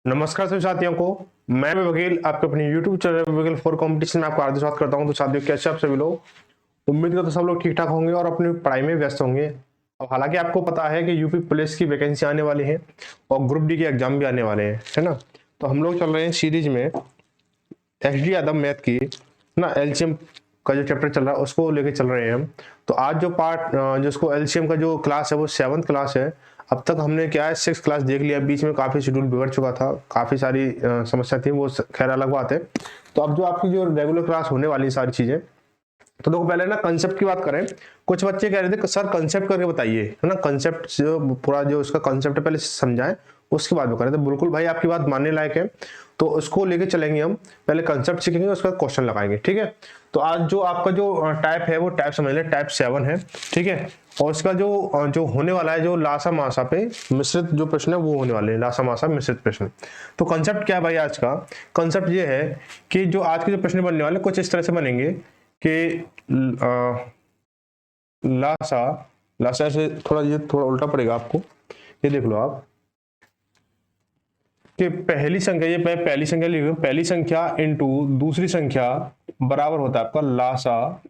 नमस्कार सभी साथियों को। मैं वकील आपके अपने YouTube चैनल वकील फॉर कंपटीशन में आपका हार्दिक स्वागत करता हूं। तो साथियों, कैसे आप सभी लोग? उम्मीद करता हूं सब लोग ठीक ठाक होंगे और अपनी पढ़ाई में व्यस्त होंगे। अब हालांकि आपको पता है कि यूपी पुलिस की वैकेंसी आने वाली है और ग्रुप डी के एग्जाम भी आने वाले हैं, है ना। तो हम लोग चल रहे हैं सीरीज में एचडी यादव मैथ की ना एलसीएम का जो चैप्टर चल रहा है उसको लेके चल रहे हैं हम। तो आज जो पार्ट जिसको एलसीएम का जो क्लास है वो 7th क्लास है। अब तक हमने क्या है 6 क्लास देख लिया, बीच में काफी शेड्यूल बिगड़ चुका था, काफी सारी समस्या थी, वो खैर अलग बात है। तो अब जो आपकी जो रेगुलर क्लास होने वाली सारी चीजें, तो देखो पहले ना कंसेप्ट की बात करें। कुछ बच्चे कह रहे थे सर कंसेप्ट करके बताइए, है ना, कंसेप्ट जो पूरा जो उसका कंसेप्ट है पहले समझाएं, उसके बाद वो करें। तो बिल्कुल भाई आपकी बात मानने लायक है, तो उसको लेके चलेंगे हम। पहले कंसेप्ट सीखेंगे, उसके बाद क्वेश्चन लगाएंगे, ठीक है। तो आज जो आपका जो टाइप है वो टाइप समझ लें, टाइप 7 है, ठीक है। और इसका जो जो होने वाला है जो लासा मासा पे मिश्रित जो प्रश्न है वो होने वाले हैं, लासा मासा मिश्रित प्रश्न। तो कंसेप्ट क्या है भाई आज का? कंसेप्ट ये है कि जो आज के जो प्रश्न बनने वाले कुछ इस तरह से बनेंगे कि लासा लासा से थोड़ा ये थोड़ा उल्टा पड़ेगा आपको, ये देख लो आप कि पहली संख्या, ये पहली संख्या लिख लो, पहली संख्या इनटू दूसरी संख्या बराबर होता है आपका लासा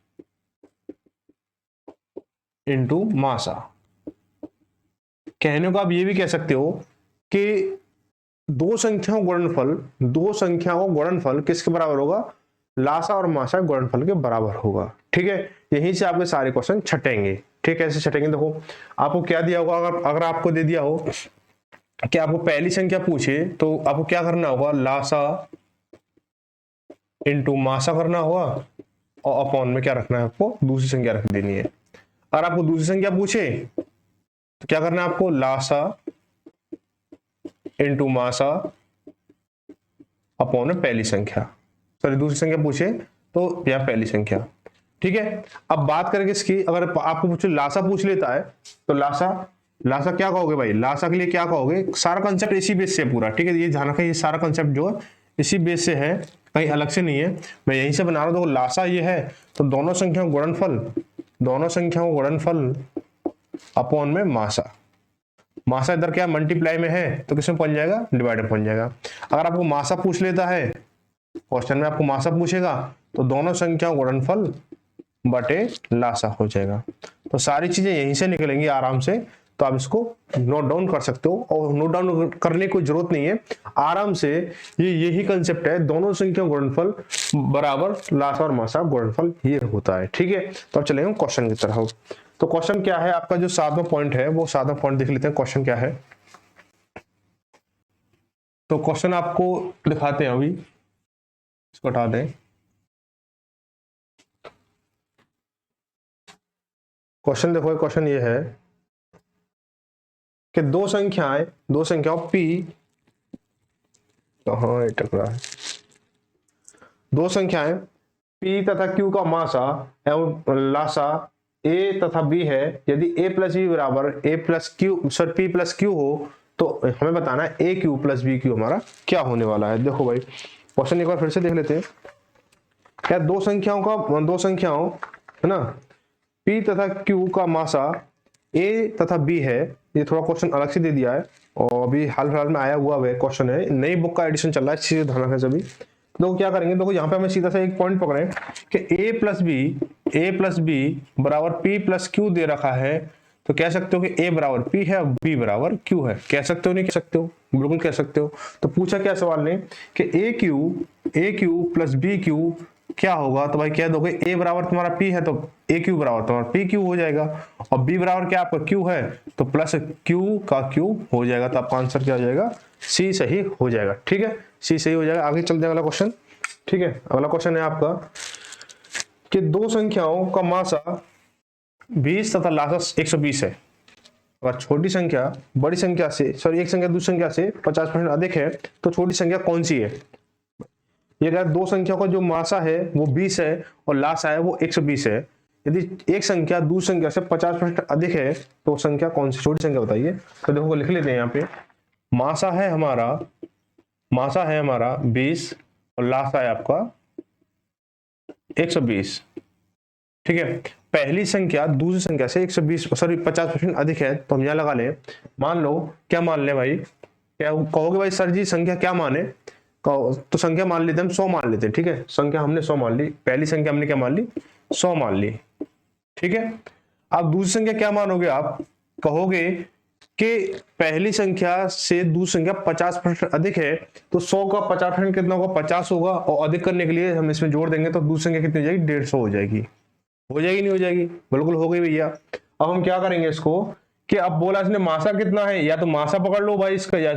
इनटू मासा। कहने को आप ये भी कह सकते हो कि दो संख्याओं का गुणनफल किसके बराबर होगा? लासा और मासा गुणनफल के बराबर होगा, ठीक है। यहीं से आपके सारे क्वेश्चन छटेंगे, ठीक है। ऐसे छटेंगे। देखो आपको क्या दिया होगा, अगर आपको दे दिया हो कि आपको पहली संख्या पूछे तो आपको क्या करना होगा? लासा इनटू मासा करना होगा और अपॉन में क्या रखना है? आपको दूसरी संख्या रख देनी है। अगर आपको दूसरी संख्या पूछे तो क्या करना है आपको? लासा इनटू मासा अपॉन में पहली संख्या, सॉरी दूसरी संख्या पूछे तो या पहली संख्या, ठीक है। अब बात करेंगे इसकी, अगर आपको पूछे लासा पूछ लेता है तो लासा क्या कहोगे भाई? लासा के लिए क्या कहोगे? सारा कंसेप्ट इसी बेस से पूरा, ठीक है। ये ध्यान रखिए, ये सारा कंसेप्ट जो है इसी बेस से है, कहीं अलग से नहीं है, मैं यहीं से बना रहा हूं। तो लासा ये है तो दोनों संख्याओं गुणनफल अपॉन में मासा। मासा इधर क्या मल्टीप्लाई में है तो किसमें पहुंच जाएगा? डिवाइड में पहुंच जाएगा। अगर आपको मासा पूछ लेता है, क्वेश्चन में आपको मासा पूछेगा तो दोनों संख्याओं गुणनफल बटे लासा हो जाएगा। तो सारी चीजें यहीं से निकलेंगी आराम से। तो आप इसको नोट डाउन कर सकते हो, और नोट डाउन करने की कोई जरूरत नहीं है, आराम से यही कंसेप्ट है, दोनों संख्याओं गुणनफल बराबर लासा और मासा गुणनफल ये होता है, ठीक है। तो अब चलेंगे क्वेश्चन की तरफ। तो क्वेश्चन क्या है आपका? जो 7वां पॉइंट है वो 7वां पॉइंट देख लेते हैं, क्वेश्चन क्या है। तो क्वेश्चन आपको दिखाते हैं, अभी इसको हटा दें। क्वेश्चन देखो, क्वेश्चन ये है कि दो संख्याओं P, कहाँ टकरा है, दो संख्याएं P तथा Q का मासा एवं लासा A तथा B है। यदि A प्लस बी बराबर A plus Q sir P plus Q हो तो हमें बताना है AQ प्लस BQ हमारा क्या होने वाला है। देखो भाई क्वेश्चन एक बार फिर से देख लेते हैं। क्या दो संख्याओं है ना, P तथा Q का मासा A तथा B है। ये थोड़ा क्वेश्चन अलग से दे दिया है और अभी हाल फिलहाल में आया हुआ है क्वेश्चन है, नई बुक का एडिशन चल रहा है, इस चीज ध्यान रखें सभी। तो क्या करेंगे, देखो यहाँ पे हमें सीधा सा एक पॉइंट पकड़े कि A प्लस बी बराबर P प्लस Q दे रखा है। तो कह सकते हो कि A बराबर P है और B बराबर Q है। कह सकते हो नहीं कह सकते हो? बिल्कुल कह सकते हो। तो पूछा क्या सवाल ने कि ए क्यू प्लस बी क्यू क्या होगा? तो भाई कह दोगे A बराबर तुम्हारा P है तो AQ बराबर तुम्हारा PQ हो जाएगा, और B बराबर क्या आपका Q है तो प्लस Q का Q हो जाएगा। तो आपका आंसर क्या हो जाएगा? C सही हो जाएगा, ठीक है, C सही हो जाएगा। आगे चलते हैं अगला क्वेश्चन, ठीक है। अगला क्वेश्चन है आपका कि दो संख्याओं का मासा 20 तथा लासा 120 है। अगर छोटी संख्या बड़ी संख्या से सॉरी एक संख्या दूसरी संख्या से 50% अधिक है तो छोटी संख्या कौन सी है? ये अगर दो संख्या का जो मासा है वो 20 है और लासा है वो 120 है। यदि एक संख्या दूसरी संख्या से 50% अधिक है तो संख्या कौन सी? छोटी संख्या बताइए। तो देखो लिख लेते हैं यहाँ पे, मासा है हमारा 20 और लासा है आपका 120, ठीक है। पहली संख्या दूसरी संख्या से 120 सॉरी 50% अधिक है तो हम यहाँ लगा लें, मान लो क्या मान लें भाई क्या कहोगे भाई सर जी संख्या क्या माने, कहो तो संख्या मान लेते हैं हम 100 मान लेते हैं, ठीक है, संख्या हमने 100 मान ली, पहली संख्या हमने क्या मान ली 100 मान ली, ठीक है। अब दूसरी संख्या क्या मानोगे आप, कहोगे कि पहली संख्या से दूसरी संख्या 50% अधिक है, तो 100 का 50% कितना होगा 50 होगा, और अधिक करने के लिए हम इसमें जोड़ देंगे तो दूसरी संख्या कितनी हो जाएगी 150 हो जाएगी, हो जाएगी नहीं हो जाएगी, बिल्कुल हो गई भैया। अब हम क्या करेंगे इसको कि अब बोला इसने मासा कितना है, या तो मासा पकड़ लो भाई इसका, या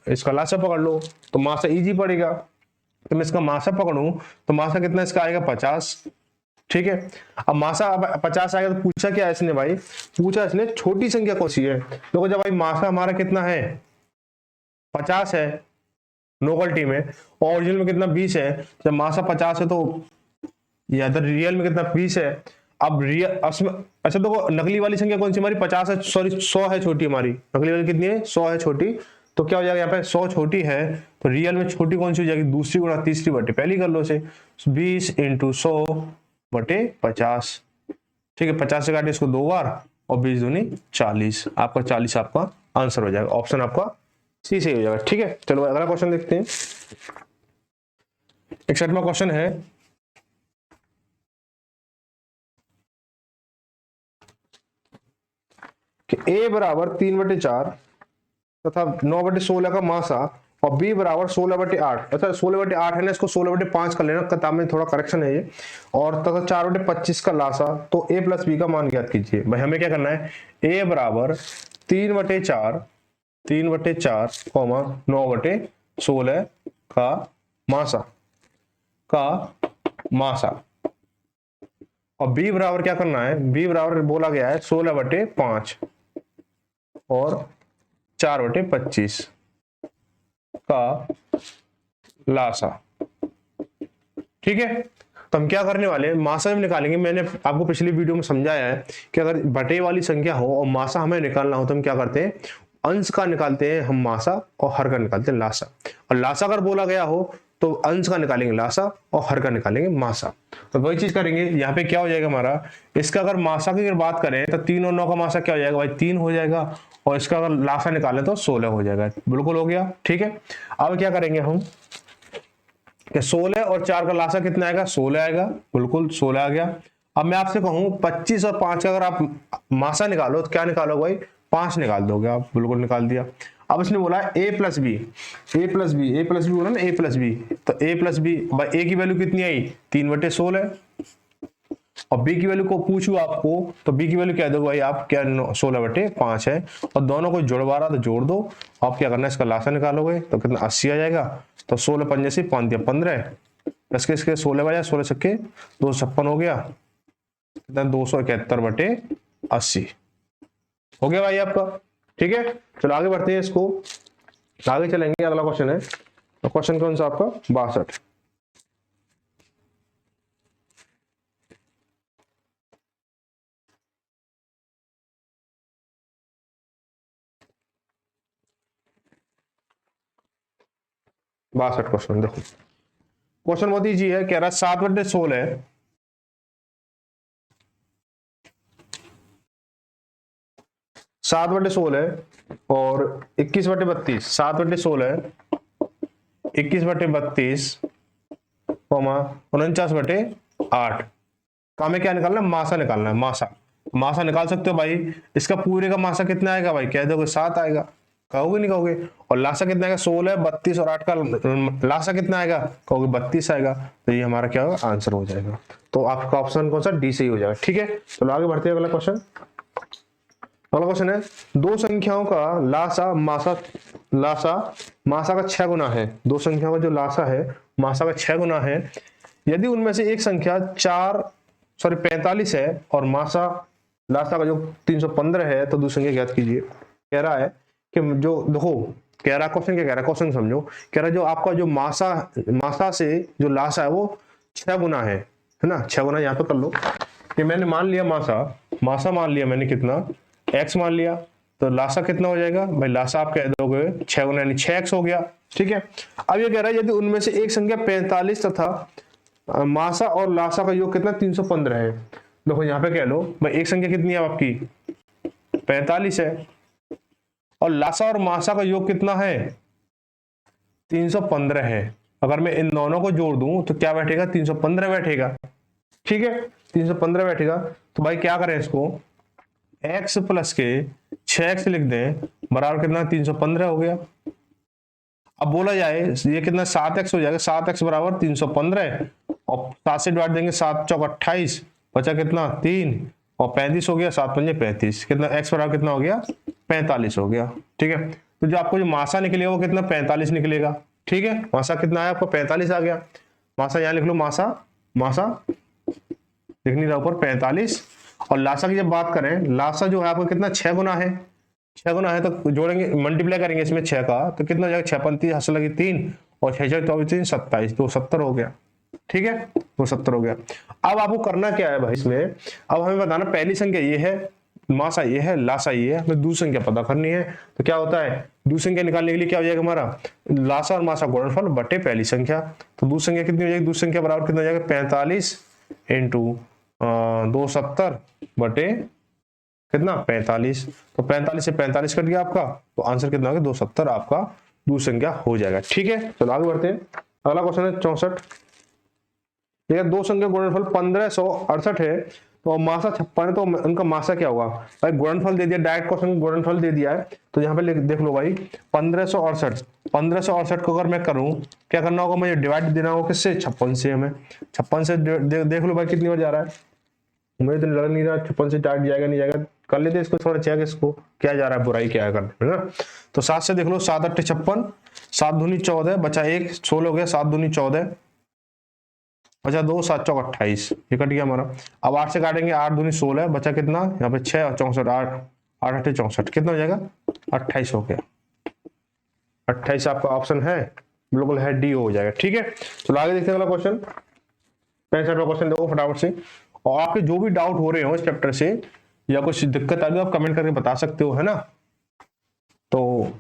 इसका लासा पकड़ लो, तो मासा इजी पड़ेगा, तो मैं इसका मासा पकड़ूं तो मासा कितना इसका आएगा 50, ठीक है। अब मासा अब 50 आएगा तो पूछा क्या है इसने भाई, पूछा इसने छोटी संख्या कौन सी है, देखो जब भाई मासा हमारा कितना है 50 है नोवेल्टी में, और ओरिजिनल में कितना 20 है, जब मासा 50 है तो या इधर रियल में कितना 20 है, अब रियल अच्छा देखो नकली वाली संख्या कौन सी हमारी 50 है, सॉरी 100 है छोटी हमारी, नकली वाली कितनी है 100 है छोटी, तो क्या हो जाएगा यहाँ पे 100 छोटी है तो रियल में छोटी कौन सी हो जाएगी, दूसरी गुणा तीसरी बटे पहली कर लो इसे, 20 × 100 बटे 50, ठीक है, 50 से काटे इसको 2 बार और 20 दूनी 40, आपका 40 आपका आंसर हो जाएगा, ऑप्शन आपका सी सही हो जाएगा, ठीक है। चलो अगला क्वेश्चन देखते हैं। 61वां क्वेश्चन है कि a बराबर 3/4 तथा 9/16 का मासा और b बराबर 16/8, अच्छा 16/8 है ना, इसको 16/5 कर लेना, किताब में थोड़ा करेक्शन है ये, और तथा 4/25 का लासा, तो a प्लस b का मान ज्ञात कीजिए। भाई हमें क्या करना है, a बराबर 3/4 9/16 का मासा और b बराबर क्या करना है, b बराबर बोला गया है 16/5 और 4/25 का लासा, ठीक है। तो हम क्या करने वाले हैं, मासा में निकालेंगे, मैंने आपको पिछली वीडियो में समझाया है कि अगर बटे वाली संख्या हो और मासा हमें निकालना हो तो हम क्या करते हैं, अंश का निकालते हैं हम मासा और हर का निकालते हैं लासा, और लासा अगर बोला गया हो तो अंश का निकालेंगे लासा और हर का निकालेंगे मासा, तो वही चीज करेंगे। यहाँ पे क्या हो जाएगा हमारा, इसका अगर मासा की अगर बात करें तो 3 और 9 का मासा क्या हो जाएगा भाई 3 हो जाएगा, और इसका अगर लासा निकालें तो 16 हो जाएगा, बिल्कुल हो गया, ठीक है। अब क्या करेंगे हम कि 16 और 4 का लासा कितना आएगा 16 आएगा, बिल्कुल 16 आ गया। अब मैं आपसे कहूं 25 और 5 का अगर आप मासा निकालो तो क्या निकालोगे भाई 5 निकाल दोगे आप, बिल्कुल निकाल दिया। अब इसने बोला a प्लस बी बोला ना, a प्लस बी, तो a प्लस बी, भाई a की वैल्यू कितनी आई 3/16, और b की वैल्यू को पूछूं आपको तो b की वैल्यू क्या दोगे भाई आप, क्या 16/5 है, और दोनों को जुड़वा रहा तो जोड़ दो, आप क्या करना है इसका लासा निकालोगे तो कितना 80 आ जाएगा, तो 16 पंजे से 5 दिया 15, प्लस के इसके 16 बजा 16 छक्के 256 हो गया, कितना 271/80 हो गया भाई आपका, ठीक है। चलो आगे बढ़ते हैं, इसको आगे चलेंगे, अगला क्वेश्चन है, तो क्वेश्चन कौन सा आपका 62। क्वेश्चन देखो, क्वेश्चन बहुत ईजी है, कह रहा है 7/16 और 21/32, 7/16 21/32 49/8 का हमें क्या निकालना है, मासा निकालना है, मासा निकाल सकते हो भाई, इसका पूरे का मासा कितना आएगा भाई, कह दोगे 7 आएगा, कहोगे नहीं कहोगे, और लासा कितना आएगा 16 32 और 8 का लासा कितना आएगा, कहोगे 32 आएगा, तो ये हमारा क्या होगा आंसर हो जाएगा, तो आपका ऑप्शन कौन सा डी सही हो जाएगा, ठीक है। चलो आगे बढ़ते हैं, अगला क्वेश्चन है, दो संख्याओं का लासा मासा का 6 गुना है, दो संख्याओं का जो लासा है मासा का 6 गुना है, यदि उनमें से एक संख्या 45 है और लासा का जो 315 है, तो दूसरी संख्या ज्ञात कीजिए। कह रहा है कि जो देखो, कह रहा क्वेश्चन क्या कह रहा है, क्वेश्चन समझो, कह रहा है जो आपका जो मासा से जो लासा है वो 6 गुना है ना, 6 गुना यहाँ पे कर लो कि मैंने मान लिया मासा मान लिया मैंने कितना x मान लिया, तो लासा कितना हो जाएगा भाई, लासा आप कह दोगे 6 गुना यानी 6x हो गया, ठीक है। अब ये कह रहा है यदि उनमें से एक संख्या 45 तथा मासा और लासा का योग कितना 315 है, देखो यहाँ पे कह लो भाई एक संख्या कितनी है आपकी 45 है, और लासा और मासा का योग कितना है 315 है। अगर मैं इन दोनों को जोड़ दूं तो क्या बैठेगा, 315 बैठेगा। ठीक है, 315 बैठेगा। तो भाई क्या करें इसको, x प्लस के 6x लिख दें बराबर कितना, 315 हो गया। अब बोला जाए ये कितना, 7x हो जाएगा, 7x बराबर 315 और 7 से डिवाइड देंगे, 7 चौक 28, बचा कितना 3 और 35 हो गया, 7 पंजे 35, कितना x बराबर कितना हो गया 45 हो गया। ठीक है, तो जो आपको जो मासा निकलेगा वो कितना 45 निकलेगा। ठीक है, मासा कितना आया आपको 45 आ गया। मासा यहाँ लिख लो, मासा मासा लिख नहीं रहा ऊपर 45। और लासा की जब बात करें, लासा जो है आपको कितना 6 गुना है, 6 गुना है तो जोड़ेंगे मल्टीप्लाई करेंगे इसमें 6 का तो कितना हो जाएगा 6 35 हंस लगी 3 और 6 6 24 3 27 270 हो गया। ठीक है, 270 हो गया। अब आपको करना क्या है भाई इसमें, अब हमें बताना पहली संख्या ये है, मासा ये है, लासा ये है, हमें दूसरी संख्या पता करनी है। तो क्या होता है, दूसरी संख्या निकालने के लिए क्या हो जाएगा हमारा, लासा और मासा गुणनफल बटे पहली संख्या। तो दूसरी संख्या कितनी हो जाएगी, दूसरी संख्या बराबर कितना हो जाएगा 45 इंटू 270 बटे कितना 45। तो 45 से 45 कट गया आपका, तो आंसर कितना हो गया 270 आपका दूसरी संख्या हो जाएगा। ठीक है, चलो आगे बढ़ते हैं। अगला क्वेश्चन है 64। ठीक है, दो संख्या गुणनफल 1568 है तो मासा 56 है, तो उनका मासा क्या होगा। भाई गुणनफल दे दिया, डायरेक्ट क्वेश्चन गुणनफल दे दिया है, तो यहाँ पे देख लो भाई 1568 को अगर मैं करूं, क्या करना होगा, मुझे डिवाइड देना होगा किससे, 56 से। हमें 56 से देख लो भाई कितनी बार जा रहा है, मुझे तो लग नहीं रहा 56 से डायरेक्ट जाएगा नहीं जाएगा, कर लेते इसको थोड़ा चेक, इसको क्या जा रहा है, बुराई क्या है करने में ना। तो 7 से देख लो, 7 8 56, 7 दूनी 14 बचा 1 16 हो गया, 7 दूनी 14 बचा 2 7 चौक 28, ये कट गया हमारा। अब 8 से काटेंगे, 8 दूनी 16 बचा कितना, यहाँ पे 6 और 64 8 8 8 64 कितना हो जाएगा 28 हो गया। 28 आपका ऑप्शन है, बिल्कुल है, डी हो जाएगा। ठीक है, चलो आगे देखते हैं अगला क्वेश्चन। 65वां क्वेश्चन देखो फटाफट से। और आपके जो भी डाउट हो रहे हो इस चैप्टर से या कुछ दिक्कत आ गई, आप कमेंट करके बता सकते हो, है ना। तो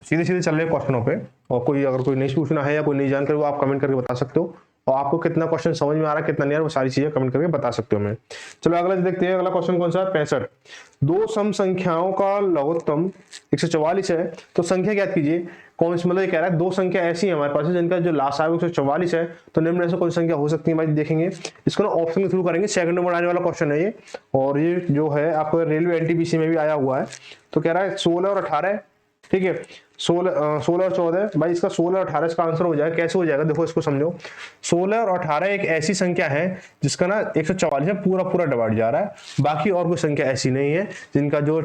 सीधे सीधे चल रहे क्वेश्चनों पे, और कोई अगर कोई नहीं पूछना है या कोई नहीं जानकारी वो आप कमेंट करके बता सकते हो, और आपको कितना क्वेश्चन समझ में आ रहा है कितना नहीं आ रहा वो सारी चीजें कमेंट करके बता सकते हो मैं। चलो अगला देखते हैं, अगला क्वेश्चन कौन सा है 65। दो सम संख्याओं का लघुत्तम 144 है, तो संख्या ज्ञात कीजिए। कौन सी, मतलब ये कह रहा है दो संख्या ऐसी है हमारे पास जिनका जो लास्ट है 144 है, तो निम्न में से कौन सी संख्या हो सकती है भाई, देखेंगे इसको ना ऑप्शन के थ्रू करेंगे। सेकंड नंबर आने वाला क्वेश्चन है ये, और ये जो है आपको रेलवे एनटीपीसी में भी आया हुआ है। तो कह रहा है 16 और 18, ठीक है 16 और 14, भाई इसका 16 और 18 इसका आंसर हो जाएगा। कैसे हो जाएगा देखो इसको समझो, 16 और 18 एक ऐसी संख्या है जिसका ना 144 में पूरा पूरा डिवाइड जा रहा है, बाकी और कोई संख्या ऐसी नहीं है जिनका जो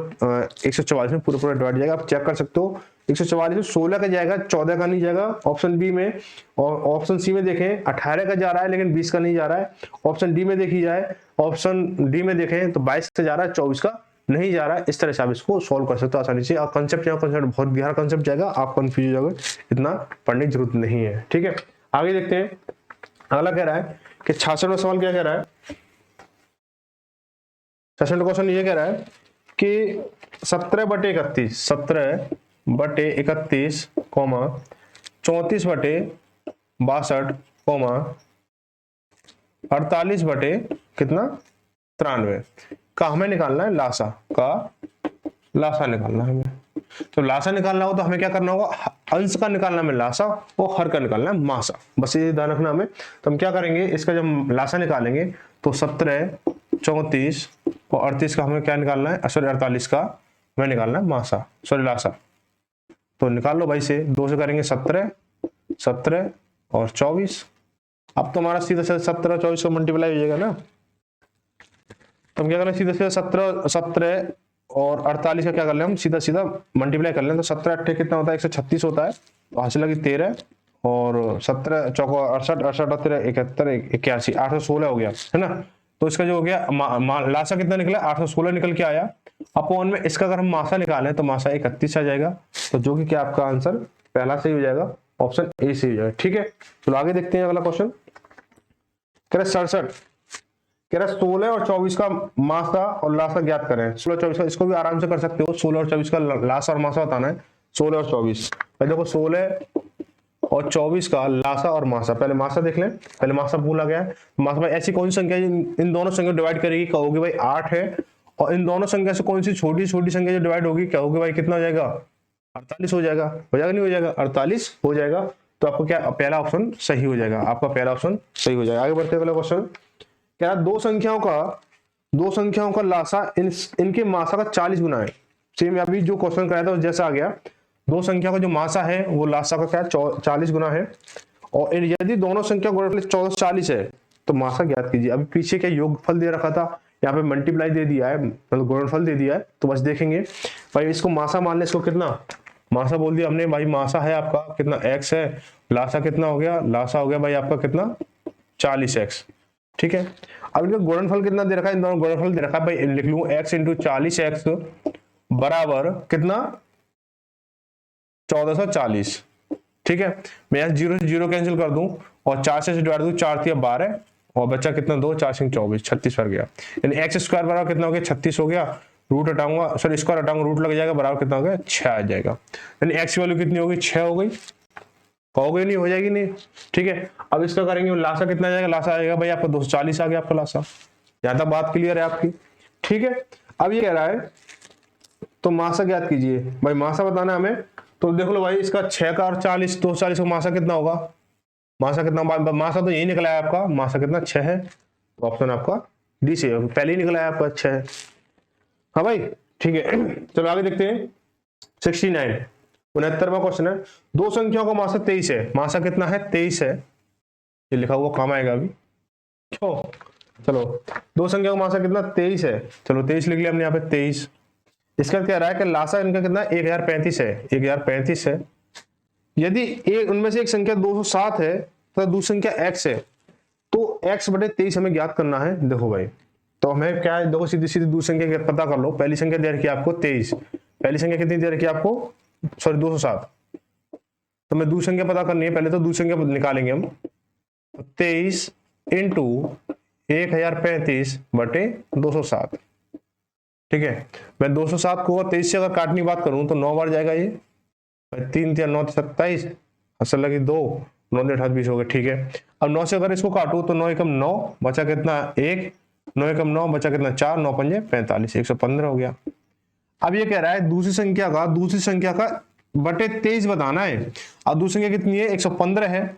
144 में पूरा पूरा डिवाइड जाएगा। आप चेक कर सकते हो 144 में 16 का जाएगा, 14 का नहीं जाएगा ऑप्शन बी में, और ऑप्शन सी में देखें 18 का जा रहा है लेकिन 20 का नहीं जा रहा है। ऑप्शन डी में देखी जाए, ऑप्शन डी में देखें तो 22 से जा रहा है, 24 का नहीं जा रहा है। इस तरह से आप इसको सॉल्व कर सकते हो आसानी से। आप कंसेप्ट बहुत गहरा कंसेप्ट जाएगा, आप कंफ्यूज हो जाओगे, इतना पढ़ने की जरूरत नहीं है। ठीक है, आगे देखते हैं। अगला कह रहा है कि 66वां सवाल क्या कह रहा है, 66वां क्वेश्चन ये कह रहा है कि 17/31 17/31 कॉमा 34/62 कॉमा 48 कितना 93 का हमें निकालना है लासा का, लासा निकालना है हमें। तो लासा निकालना हो तो हमें क्या करना होगा, अंश का निकालना है लासा और हर का निकालना है मासा, बस ये ध्यान रखना हमें। तो हम क्या करेंगे, इसका जब लासा निकालेंगे तो 17 34 और 38 का हमें क्या निकालना है, सॉरी 48 का हमें निकालना है मासा, सॉरी लासा। तो निकाल लो भाई से, 2 से करेंगे 17 17 और 24। अब तो हमारा सीधा सीधा 17 और 24 को मल्टीप्लाई हो जाएगा ना। तो हम क्या करें, सीधा सीधा 17 और 48 का क्या कर ले, हम सीधा सीधा मल्टीप्लाई कर लें। तो 17 8 कितना होता है 136 होता है, तो हासिल लगी 13 और 17 चौको 68 68 और 13 71 81 816 हो गया, है ना। तो इसका जो हो गया लासा कितना निकला 816 निकल के आया। अपॉन में इसका अगर हम मासा निकालें तो मासा 31 आ जाएगा, तो जो कि क्या आपका आंसर पहला सही हो जाएगा, ऑप्शन ए सही हो जाएगा। ठीक है, तो आगे देखते हैं अगला क्वेश्चन। कह रहे 67, कह रहा 16 और 24 का मासा और लासा ज्ञात करें। 16 और 24 का इसको भी आराम से कर सकते हो, 16 और 24 का लासा और मासा बताना है। 16 और 24 देखो 16 और 24 का लासा और मासा, पहले मासा देख लें, पहले मासा भूला गया है। मासा भाई ऐसी कौन सी संख्या इन दोनों संख्या डिवाइड करेगी, कहोगे भाई 8 है, और इन दोनों संख्या से कौन सी छोटी छोटी संख्या जो डिवाइड होगी, कहोगे भाई कितना हो जाएगा 48 हो जाएगा, नहीं हो जाएगा 48 हो जाएगा। तो आपको क्या पहला ऑप्शन सही हो जाएगा, आपका पहला ऑप्शन सही हो जाएगा। आगे बढ़ते हैं अगला क्वेश्चन। क्या दो संख्याओं का लासा इनके मासा का 40 गुना है। सेम अभी जो क्वेश्चन कराया था जैसा आ गया, दो संख्या का जो मासा है वो लासा का क्या 40 गुना है, और यदि दोनों संख्या गुणनफल 40 है तो मासा ज्ञात कीजिए। अभी पीछे क्या योगफल दे रखा था, यहाँ पे मल्टीप्लाई दे दिया है, मतलब गुणनफल दे दिया है, तो बस देखेंगे भाई इसको मासा मान ले, इसको कितना मासा बोल दिया हमने भाई, मासा है आपका कितना x है, लासा कितना हो गया, लासा हो गया भाई आपका कितना 40x, ठीक है। अब इनका गुणनफल कितना दे रखा है, इन दोनों गुणनफल दे रखा है भाई, लिख लूं x इंटू 40x बराबर कितना 1440, ठीक है। मैं यहाँ 0 से 0 कैंसिल कर दूं और 4 से डिवाइड दूं, 4 3 12 और बच्चा कितना 2, 4 6 24, 36 पर गया। यानी एक्स स्क्वायर बराबर कितना हो गया 36 हो गया, रूट हटाऊंगा सॉरी स्क्वायर हटाऊंगा, रूट लग जाएगा, बराबर कितना हो गया 6 आ जाएगा। यानी एक्स की वैल्यू कितनी होगी 6 हो गई, कहोगे नहीं हो जाएगी नहीं, ठीक है। अब इसका करेंगे लासा कितना जाएगा, लासा आएगा भाई आपका 240 आ गया आपका लासा। यहां तक बात क्लियर है आपकी, ठीक है। अब ये कह रहा है तो मासा ज्ञात कीजिए, भाई मासा बताना है हमें, तो देख लो भाई इसका 6 का और 40 240 का मासा कितना होगा, मासा कितना, मासा तो यही निकला है आपका, मासा कितना 6 है, तो ऑप्शन आपका डी से पहले ही निकला है आपका 6 है। हाँ भाई ठीक है, चलो आगे देखते हैं 69 69वां क्वेश्चन है। दो संख्याओं का मासा 23 है, मासा कितना है 23 है, ये लिखा हुआ काम आएगा अभी क्यों, चलो दो संख्याओं का मासा कितना 23 है, चलो 23 लिख लिया हमने यहाँ पे 23। इसका क्या रहा है कि लासा इनका कितना 1035 है, 1035 है। यदि एक उनमें से एक संख्या 207 है तो दूसरी संख्या x है, तो x बटे 23 हमें ज्ञात करना है। देखो भाई तो हमें क्या है, देखो सीधी सीधी दूसरी संख्या पता कर लो। पहली संख्या दे रखी है आपको 23, पहली संख्या कितनी दे रखी है आपको, सॉरी 207, तो हमें दूसरी संख्या पता करनी है, पहले तो दूसरी संख्या निकालेंगे हम, 23 इंटू 1035 बटे 207, ठीक है। मैं 207 को 23 से अगर काटने की बात करूं तो 9 बार जाएगा ये, 3 3 9 27, असल लगी 2 9 8 20 हो गए, ठीक है। अब 9 से अगर इसको काटूं तो 9 एकम 9 बचा कितना 1, 9 एकम 9 बचा कितना 4, 9 पंजे 45, 115 हो गया। अब ये कह रहा है दूसरी संख्या का बटे 23 बताना है। अब दूसरी संख्या कितनी है 115 है,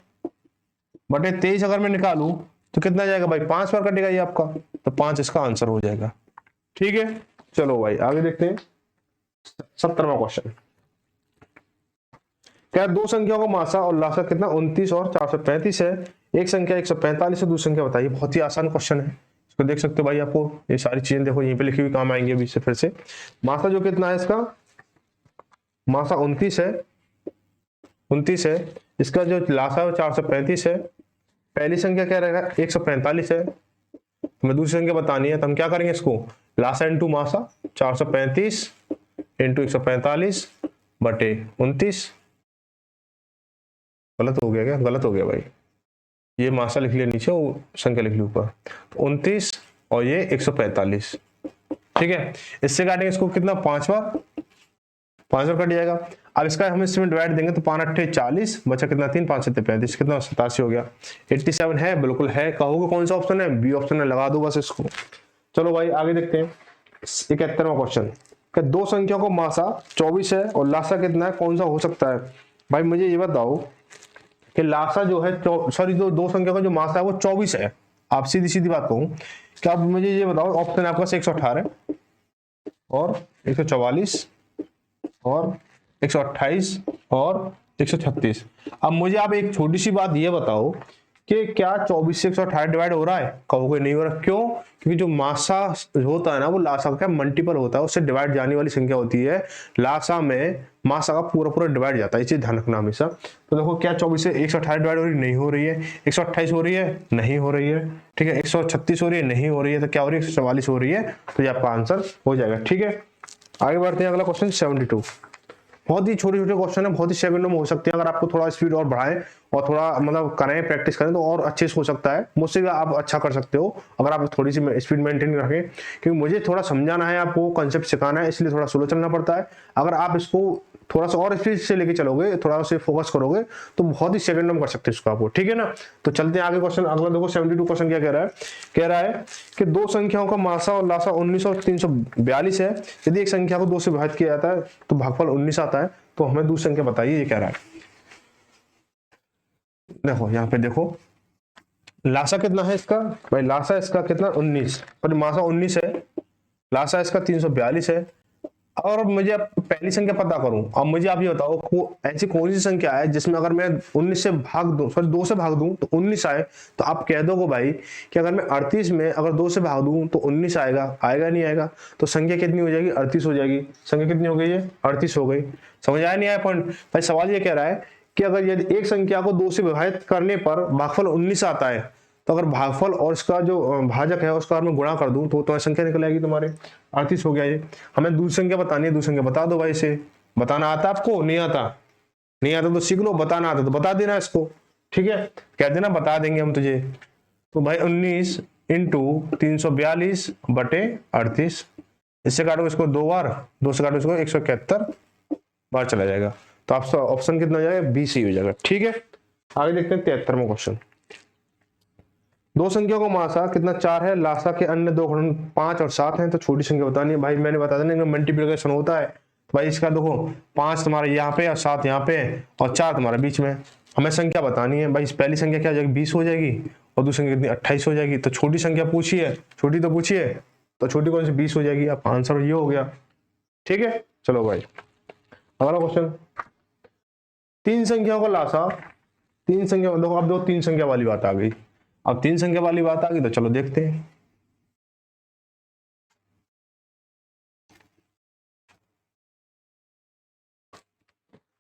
बटे 23 अगर मैं निकालूं तो कितना जाएगा भाई 5 बार कटेगा ये आपका, तो 5 इसका आंसर हो जाएगा, ठीक है। चलो भाई आगे देखते हैं 70वां क्वेश्चन। क्या दो संख्याओं का मासा और लासा कितना 29 और 435 है, एक संख्या 145 है, दूसरी संख्या बताइए। बहुत ही आसान क्वेश्चन है, इसको देख सकते हो भाई, आपको ये सारी चीजें देखो यहीं पे लिखी हुई काम आएंगी अभी से फिर से। मासा जो कितना है इसका, मासा 29 है, इसका जो लासा है 435 है, पहली संख्या क्या रहेगा 145 है, हमें दूसरी संख्या बतानी है, तो हम क्या करेंगे इसको लासा इंटू मासा 435 इंटू 145 बटे 29, गलत हो गया क्या, गलत हो गया भाई, ये मासा लिख लिया नीचे वो संख्या लिख ली ऊपर, तो 29 और ये 145, ठीक है। इससे काटेंगे इसको कितना 5 बार कट जाएगा। अब इसका हम इसमें डिवाइड देंगे तो 5 8 40 बचा कितना 3 5 7 35, कितना 87 हो गया। 87 है, बिल्कुल है, कहोगे कौन सा ऑप्शन है, बी ऑप्शन है, लगा दो बस इसको। चलो भाई आगे देखते हैं 71वां क्वेश्चन। कि दो संख्याओं का मासा 24 है और लासा कितना है, कौन सा हो सकता है। भाई मुझे ये बताओ कि लासा जो है सॉरी दो संख्या का जो मासा है वो 24 है। आप सीधी सीधी बात कहूं कि आप मुझे ये बताओ, ऑप्शन आपका 118 और 144 और 128 और 136। अब मुझे आप एक छोटी सी बात ये बताओ कि क्या 24 से 128 डिवाइड हो रहा है, कहोगे नहीं हो रहा, क्यों, क्योंकि जो मासा होता है ना वो लासा का मल्टीपल होता है, उससे डिवाइड जाने वाली संख्या होती है। लासा में मासा का पूरा डिवाइड जाता है, ये चीज ध्यान रखना हमेशा। तो देखो क्या 24 से 128 डिवाइड हो रही है, नहीं हो रही है। 128 हो रही है, नहीं हो रही है, ठीक है। 136 हो रही है, नहीं हो रही है, तो क्या हो रही है 144 हो रही है, तो ये आपका आंसर हो जाएगा, ठीक है। आगे बढ़ते हैं, अगला क्वेश्चन 72। बहुत ही छोटे छोटे क्वेश्चन है, बहुत ही सेकंडों में हो सकते हैं। अगर आपको थोड़ा स्पीड और बढ़ाएं और थोड़ा मतलब करें, प्रैक्टिस करें तो और अच्छे से हो सकता है। मुझसे भी आप अच्छा कर सकते हो अगर आप थोड़ी सी स्पीड मेंटेन रखें, क्योंकि मुझे थोड़ा समझाना है, आपको कंसेप्ट सिखाना है, इसलिए थोड़ा स्लो चलना पड़ता है। अगर आप इसको थोड़ा सा और स्पीड से लेके चलोगे, थोड़ा सा फोकस करोगे तो बहुत ही सेकंड में कर सकते हैं इसको आपको, ठीक है ना। तो चलते हैं आगे क्वेश्चन अगला। देखो 72 क्वेश्चन क्या कह रहा है कि दो संख्याओं का मासा और लासा 19 और 342 है। यदि एक संख्या को 2 से विभाजित किया जाता है तो भागफल 19 आता है, तो हमें दूसरी संख्या बताइए, ये कह रहा है। देखो यहाँ पे देखो लासा कितना है इसका भाई, लासा इसका कितना 19, पर मासा 19 है, लासा इसका 342 है। और अब मुझे अब पहली संख्या पता करूं, अब मुझे आप ये बताओ ऐसी कौन सी संख्या है जिसमें अगर मैं 19 से भाग दूं, सॉरी 2 से भाग दूं तो 19 आए। तो आप कह दोगे भाई कि अगर मैं 38 में अगर 2 से भाग दूं तो 19 आएगा, आएगा नहीं आएगा? तो संख्या कितनी हो जाएगी? 38 हो जाएगी। संख्या कितनी हो गई है? 38 हो गई। समझ आया नहीं आया पॉइंट? भाई सवाल ये कह रहा है कि अगर यदि एक संख्या को 2 से विभाजित करने पर भागफल 19 आता है, तो अगर भागफल और इसका जो भाजक है उसका मैं गुणा कर दूं तो तुम्हारी संख्या निकल आएगी तुम्हारे 38 हो गया। ये हमें दूसरी संख्या बतानी है, दूसरी संख्या बता दो भाई। इसे बताना आता आपको? नहीं आता? नहीं आता तो सीख लो, बताना आता तो बता देना इसको, ठीक है? कह देना बता देंगे हम तुझे। तो भाई 19 इंटू 342 बटे 38, इससे काटो इसको 2 बार, 2 से काटो इसको 171 बार चला जाएगा। तो आपका ऑप्शन कितना हो जाएगा? बी सी हो जाएगा, ठीक है? आगे देखते हैं 73वां क्वेश्चन। दो संख्याओं का मासा कितना 4 है, लासा के अन्य दो घन 5 और 7 हैं, तो छोटी संख्या बतानी है। भाई मैंने बता देना मल्टीप्लिकेशन होता है, तो भाई इसका देखो 5 तुम्हारे यहाँ पे और 7 यहाँ पे और 4 तुम्हारे बीच में। हमें संख्या बतानी है भाई। पहली संख्या क्या हो जाएगी? 20 हो जाएगी, और दूसरी संख्या कितनी? 28 हो जाएगी। तो छोटी संख्या पूछिए, छोटी तो पूछिए, तो छोटी कौन सी? 20 हो जाएगी। अब आंसर ये हो गया, ठीक है? चलो भाई अगला क्वेश्चन। तीन संख्याओं का लासा, तीन संख्या देखो, अब दो तीन संख्या वाली बात आ गई। अब तीन संख्या वाली बात आ गई तो चलो देखते हैं।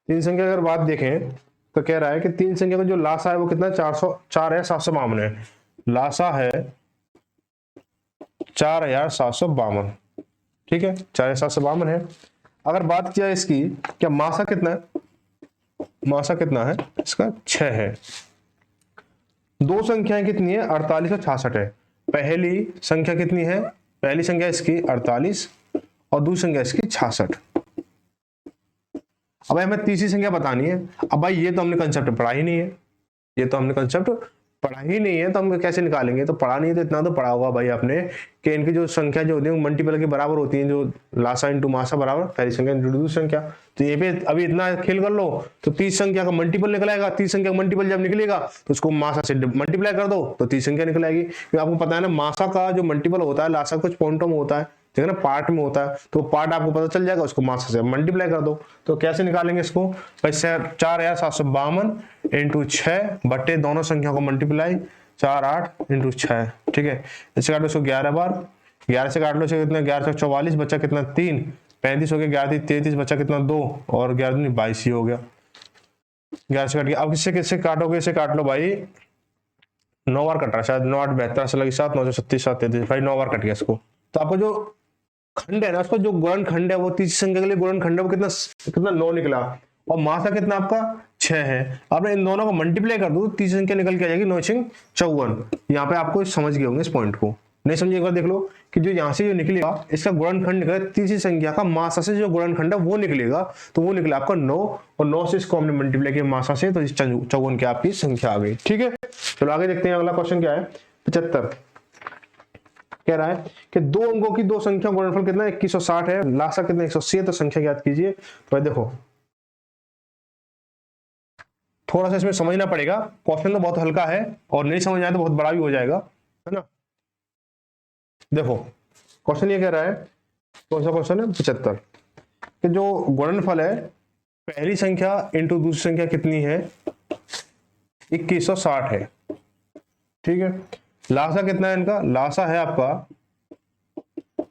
तीन संख्या अगर बात देखें तो कह रहा है कि तीन संख्या का जो लासा है वो कितना? 404 है, 752 है। लासा है 4752, ठीक है? 4752 है। अगर बात किया इसकी, क्या मासा कितना है? मासा कितना है इसका? 6 है। दो संख्याएं कितनी है? 48 और 66 है। पहली संख्या कितनी है? पहली संख्या इसकी 48 और दूसरी संख्या इसकी 66। अब हमें तीसरी संख्या बतानी है। अब भाई ये तो हमने कंसेप्ट पढ़ा ही नहीं है, ये तो हमने कंसेप्ट पढ़ा ही नहीं है, तो हम कैसे निकालेंगे? तो पढ़ा नहीं है तो इतना तो पढ़ा होगा भाई आपने कि इनकी जो संख्या जो होती है मल्टीपल के बराबर होती है, जो लासा इंटू मासा बराबर पहली संख्या इंटू दूसरी संख्या। तो ये भी अभी इतना खेल कर लो तो 30 संख्या का मल्टीपल निकल आएगा। 30 संख्या का मल्टीपल जब निकलेगा तो उसको मासा से मल्टीप्लाई कर दो तो 30 संख्या निकल आएगी। क्योंकि आपको पता है ना मासा का जो मल्टीपल होता है लासा कुछ पॉइंटों में होता है, ठीक है ना, पार्ट में होता है, तो पार्ट आपको पता चल जाएगा, उसको मासा से मल्टीप्लाई कर दो। तो कैसे निकालेंगे इसको भाई? 4752 इंटू 6 बटे दोनों संख्या को मल्टीप्लाई 4 8 इंटू 6, ठीक है? इससे काट लो इसको 11 बार, 11 से काट लो कितना? 11 से 44 बचा कितना? 3, 35 हो गया, 11 33 बचा कितना? 2 और 11 22 ही हो गया। 11 से कट गया। अब किससे किससे काटोगे? इसे काट लो भाई, 9 बार कट रहा है शायद, 9 8 72 से लगी 7 9 36 7 33 भाई 9 बार कट गया इसको। तो आपको जो खंड है ना, उसका जो गुणन खंड है वो तीसरी संख्या के लिए गुणन खंड है वो कितना कितना 9 निकला, और मासा कितना आपका 6 है। आपने इन दोनों को मल्टीप्लाई कर दो तीसरी संख्या निकल के आ जाएगी 9 6 54। यहाँ पे आपको समझ गए होंगे इस पॉइंट को, नहीं समझे एक बार देख लो कि जो यहाँ से जो निकलेगा इसका गुणनखंड निकलेगा तीसरी संख्या का मासा से जो गुणनखंड है वो निकलेगा, तो वो निकला आपका 9, और 9 से इसको हमने मल्टीप्लाई किया मासा से, तो 54 की आपकी संख्या आ गई, ठीक है? चलो आगे देखते हैं। अगला क्वेश्चन क्या है? 75 कह रहा है कि दो अंकों की दो संख्या गुणनफल कितना? 2160 है, लासा कितना? 180 है। तो संख्या ज्ञात कीजिए। तो देखो थोड़ा सा इसमें समझना पड़ेगा, क्वेश्चन तो बहुत हल्का है और नहीं समझ आए तो बहुत बड़ा भी हो जाएगा, है ना? देखो क्वेश्चन ये कह रहा है, कौन सा क्वेश्चन है? 75 कि जो गुणनफल है पहली संख्या इंटू दूसरी संख्या कितनी है? 2160 है, ठीक है? लासा कितना है इनका? लासा है आपका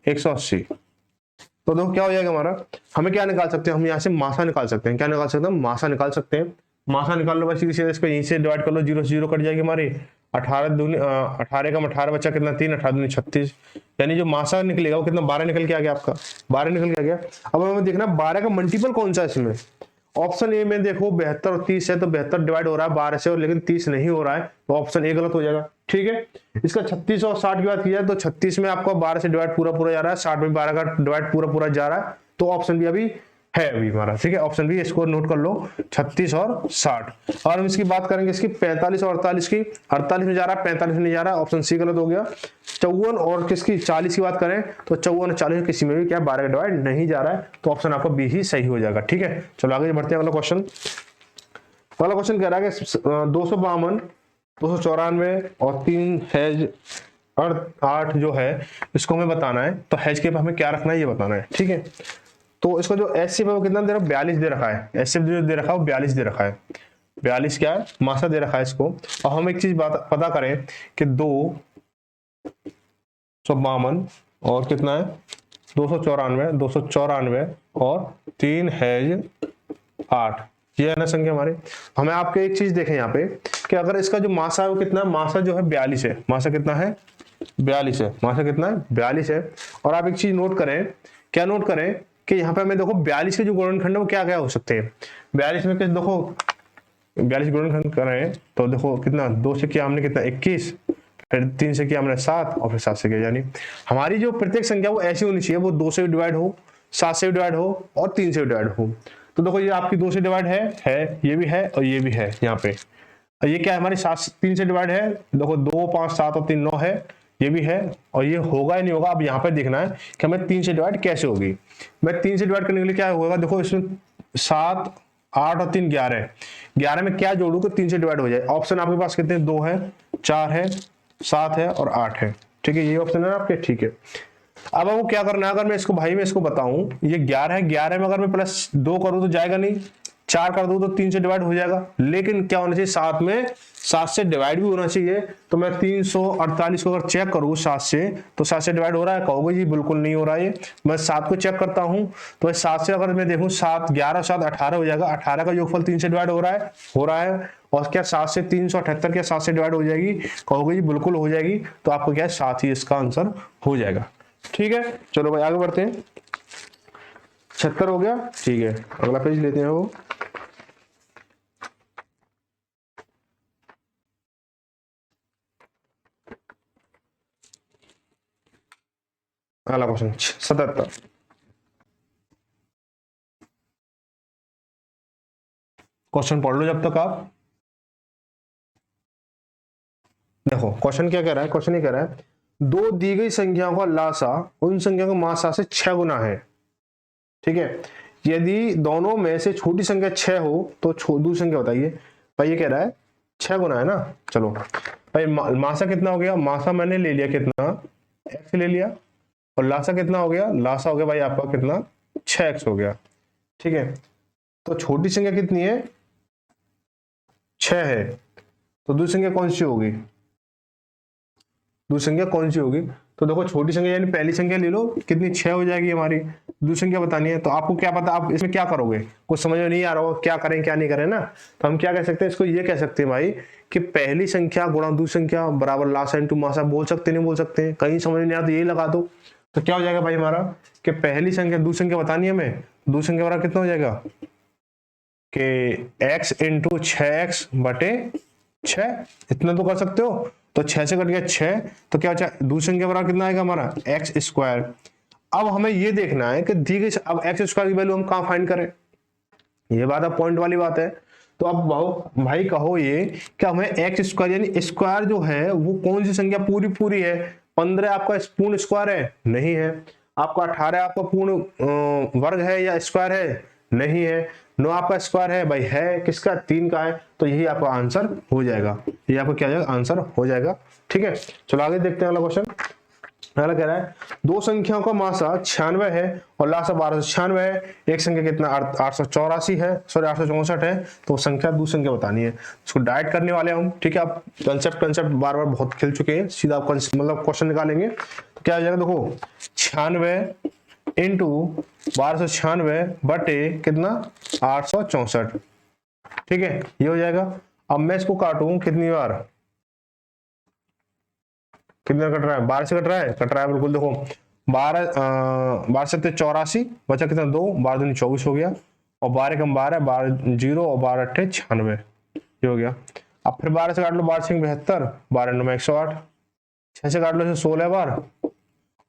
180। तो देखो क्या हो जाएगा हमारा, हमें क्या निकाल सकते हैं? हम यहाँ से मासा निकाल सकते हैं। क्या निकाल सकते हैं? मासा निकाल सकते हैं। मासा निकाल लो बस, सीधे इसको यहीं से डिवाइड कर लो, 0 से 0 कट जाएगी हमारी। 18 दूनी 18 का 18 बच्चा कितना? 3, 18 दूनी 36, यानी जो मासा निकलेगा वो कितना? 12 निकल के आ गया आपका, 12 निकल के आ गया। अब हमें देखना 12 का मल्टीपल कौन सा है इसमें। ऑप्शन ए में देखो 72 और 30 है, तो 72 डिवाइड हो रहा है 12 से, और लेकिन 30 नहीं हो रहा है, तो ऑप्शन ए गलत हो जाएगा, ठीक है? इसका 36 और 60 की बात की जाए तो 36 में आपको 12 से डिवाइड पूरा पूरा जा रहा है, 60 में 12 का डिवाइड पूरा पूरा जा रहा है, तो ऑप्शन बी अभी है अभी हमारा, ठीक है? ऑप्शन बी इसको नोट कर लो, 36 और 60। और हम इसकी बात करेंगे इसकी 45 और 48 की, 48 में जा रहा है 45 में नहीं जा रहा है, ऑप्शन सी गलत हो गया। 54 और किसकी 40 की बात करें तो 54 और 40 किसी में भी क्या 12 का डिवाइड नहीं जा रहा है, तो ऑप्शन आपका बी ही सही हो जाएगा, ठीक है? चलो आगे बढ़ते हैं। अगला क्वेश्चन वाला क्वेश्चन कह रहा है कि 252, 294 और 3 हैज और 8 जो है इसको हमें बताना है। तो हैज के हमें क्या रखना है ये बताना है, ठीक है। तो इसको जो एचसीएफ है वो कितना दे रहा है, 42 दे रखा है। एचसीएफ जो दे रखा है वो 42 दे रखा है। 42 क्या है, मासा दे रखा है इसको। और हम एक चीज पता करें कि 252 और कितना है 294 और 3 हैज 8, ये है ना संख्या हमारे। हमें आपके एक चीज देखें यहाँ पे कि अगर इसका जो मासा है वो कितना है, मासा जो है 42 है। मासा कितना है, 42 है। मासा कितना है, 42 है। और आप एक चीज नोट करें, क्या नोट करें कि यहाँ पे हमें देखो 42 के जो गुणनखंड है वो क्या क्या हो सकते हैं। 42 में किस देखो 42 गुणनखंड करें तो देखो कितना, 2 से किया हमने कितना 21, फिर 3 से किया हमने 7 और फिर 7 से किया। यानी हमारी जो प्रत्येक संख्या वो ऐसी होनी चाहिए, वो 2 से डिवाइड हो, 7 से डिवाइड हो और 3 से डिवाइड हो। तो देखो ये आपकी 2 से डिवाइड है, ये भी है और ये भी है यहाँ पे। ये क्या है हमारी 3 से डिवाइड है, देखो 2 5 7 और 3 9 है, ये भी है। और ये होगा या नहीं होगा, अब यहाँ पर देखना है कि हमें 3 से डिवाइड कैसे होगी। मैं 3 से डिवाइड करने के लिए क्या होगा, देखो इसमें 7 8 और 3 11, 11 में क्या जोड़ू कि 3 से डिवाइड हो जाए। ऑप्शन आपके पास कितने, 2 है, 4 है, 7 है और 8 है, ठीक है। ये ऑप्शन है आपके, ठीक है। अब वो क्या करना है, अगर मैं इसको भाई मैं इसको बताऊं, ये 11 है, 11 में अगर मैं प्लस 2 करूं तो जाएगा नहीं, 4 कर दूं तो 3 से डिवाइड हो जाएगा। लेकिन क्या होना चाहिए, 7 में 7 से डिवाइड भी होना चाहिए। तो मैं 348 को अगर चेक करूं 7 से, तो 7 से डिवाइड हो रहा है, कहोगे जी बिल्कुल नहीं हो रहा है। मैं 7 को चेक करता हूं तो 7 से अगर मैं देखूं 7 11 7 18 हो जाएगा। 18 का योगफल 3 से डिवाइड हो रहा है। और क्या 7 से 378 क्या 7 से डिवाइड हो जाएगी, कहोगे जी बिल्कुल हो जाएगी। तो आपको क्या है 7 ही इसका आंसर हो जाएगा, ठीक है। चलो भाई आगे बढ़ते हैं। 76 हो गया, ठीक है। अगला पेज लेते हैं वो। अगला क्वेश्चन 77। क्वेश्चन पढ़ लो जब तक आप। देखो क्वेश्चन क्या कह रहा है, क्वेश्चन ये कह रहा है दो दी गई संख्याओं का लासा उन संख्याओं का मासा से 6 गुना है, ठीक है। यदि दोनों में से छोटी संख्या 6 हो तो दूसरी संख्या बताइए। भाई ये कह रहा है 6 गुना है ना। चलो भाई मासा कितना हो गया, मासा मैंने ले लिया कितना, x ले लिया। और लासा कितना हो गया, लासा हो गया भाई आपका कितना 6x हो गया, ठीक है। तो छोटी संख्या कितनी है, 6 है। तो दूसरी संख्या कौन सी होगी, दूसरी संख्या कौन सी होगी। तो देखो छोटी संख्या यानी पहली संख्या ले लो, कितनी 6 हो जाएगी हमारी। दूसरी संख्या बतानी है, तो आपको क्या पता आप इसमें क्या करोगे, कुछ समझ में नहीं आ रहा हो क्या करें क्या नहीं करें ना। तो हम क्या कह सकते हैं, इसको ये कह सकते हैं भाई कि पहली संख्या गुणा दूसरी संख्या बराबर लासा इनटू मासा। बोल सकते नहीं बोल सकते, कहीं समझ नहीं आता तो यही लगा दो। तो क्या हो जाएगा भाई हमारा कि पहली संख्या दूसरी संख्या बतानी है हमें, दूसरी संख्या बराबर कितना हो जाएगा कि x इंटू 6x बटे 6, इतना तो कर सकते हो। तो 6 से कट गया 6, तो क्या बचा दूसरी संख्या बराबर कितना आएगा हमारा x स्क्वायर। अब हमें ये देखना है कि दी गई अब x स्क्वायर की वैल्यू हम कहाँ फाइंड करें, ये बात अब पॉइंट वाली बात है। तो अब भाई कहो ये क्या हमें x स्क्वायर यानी स्क्वायर जो है वो कौन सी संख्या पूरी पूरी है। 15 आपका पूर्ण स्क्वायर है, नहीं है। आपका 18 आपका पूर्ण वर्ग है या स्क्वायर है, नहीं है। 9 आपका स्क्वायर है भाई, है किसका 3 का है। तो यही आपका आंसर हो जाएगा, ये आपका क्या जाएगा आंसर हो जाएगा, ठीक है। चलो आगे देखते हैं अगला क्वेश्चन। अगला कह रहा है दो संख्याओं का मासा 96 है और लासा 1296 है। एक संख्या कितना 884 है, सॉरी 864 है। तो संख्या दूसरी संख्या बतानी है, इसको डाइट करने वाले हम, ठीक है। आप कंसेप्ट बार बार बहुत खेल चुके हैं, सीधा आप मतलब क्वेश्चन निकालेंगे। तो क्या हो जाएगा देखो 96 इंटू 1296 बटे कितना 864, ठीक है ये हो जाएगा। अब मैं इसको काटूं कितनी बार, कितना कट रहा है 12 से कट रहा है बिल्कुल। देखो 12 से 84 बचा कितना 2, 12 दूनी 24 हो गया। और 12 कम 12, 12 0 और 12 अट्ठे 96, ये हो गया। अब फिर 12 से काट लो 12 6 72, 12 9 108, 6 से काट लो 16 बार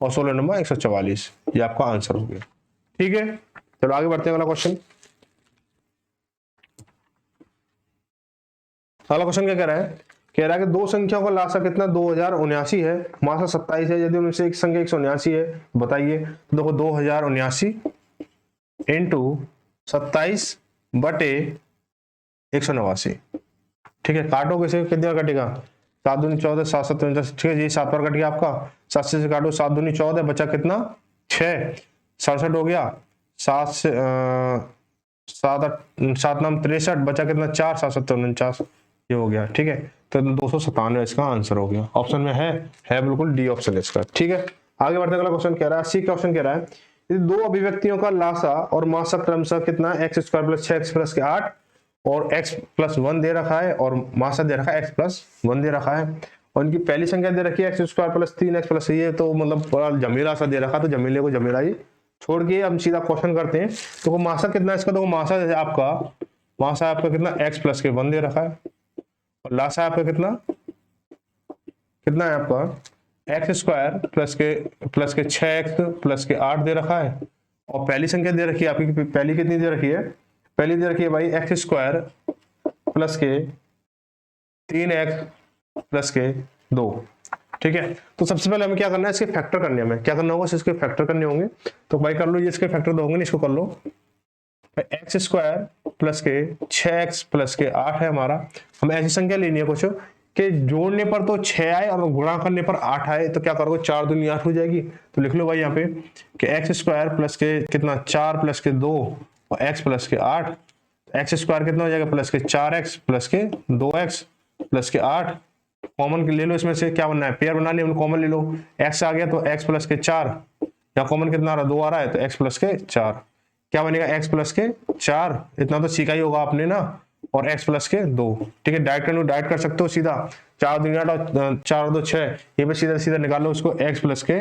और 16 9 144, ये आपका आंसर हो गया, ठीक है। चलो आगे बढ़ते हैं अगला क्वेश्चन। अगला क्वेश्चन क्या कह रहा है, कह रहा है कि दो संख्याओं का लासा कितना 2079 है, मासा 27 है। यदि उनमें से एक संख्या 179 है बताइए। तो देखो 2079 इंटू 27 बटे 189। ठीक है, काटो कैसे, कितने बार कटेगा, 7 दूनी 14, 7 7 49। ठीक है, ये 7 बार कट गया आपका, 7 से काटो, 7 दूनी 14, बचा कितना 6, 67 हो गया, 7 से 7 नाम 63, बचा कितना 4, 7 7 49, ये हो गया। ठीक है, तो 297 इसका आंसर हो गया। ऑप्शन में है बिल्कुल डी ऑप्शन इसका। ठीक है, आगे बढ़ते अगला क्वेश्चन कह रहा है, सी क्वेश्चन कह रहा है यदि दो अभिव्यक्तियों का लासा और मासा क्रमशः कितना x² + 6x + के 8 और x + 1 दे रखा है और मासा दे रखा है x + 1 दे रखा है और इनकी पहली संख्या दे रखी है x² + 3x + ये तो मतलब बड़ा जमीला सा दे रखा, तो जमीले को जमीला ही छोड़ के हम सीधा क्वेश्चन करते हैं। तो मासा कितना इसका, तो मासा है आपका कितना x + के 1 दे रखा है और लासा आपका कितना है आपका x² + के 6x + के 8 दे रखा है और पहली संख्या दे रखी है आपकी, पहली कितनी दे रखी है, पहली दे रखी है भाई x² + के 3x + के 2। ठीक है, तो सबसे पहले हमें क्या करना है, इसके फैक्टर करने, हमें क्या करना होगा, इसके फैक्टर करने होंगे। तो भाई कर लो, ये इसके फैक्टर दो होंगे, इसको कर लो। x² + के 6x + के 8 है हमारा। हमें ऐसी संख्या लेनी है कुछ कि जोड़ने पर तो 6 आए और गुणा करने पर 8 आए, तो क्या करोगे, 4 दूनी 8 हो जाएगी। तो लिख लो भाई यहाँ पे कि x² + के कितना 4 + के 2 और x + के 8, x² कितना हो जाएगा + के 4x + के 2x + के 8। कॉमन ले लो, इसमें से क्या बनना है, पेयर बना लिया, कॉमन ले लो, x आ गया तो x + के 4, या कॉमन कितना आ रहा है 2 आ रहा है, तो x + के 4 क्या बनेगा, x + के 4, इतना तो सीखा ही होगा आपने ना, और x + के 2। ठीक है, डाइट कर सकते हो सीधा, 4 दूनी 8 और 4 और 2 6, ये पे सीधा सीधा निकाल लो उसको, x + के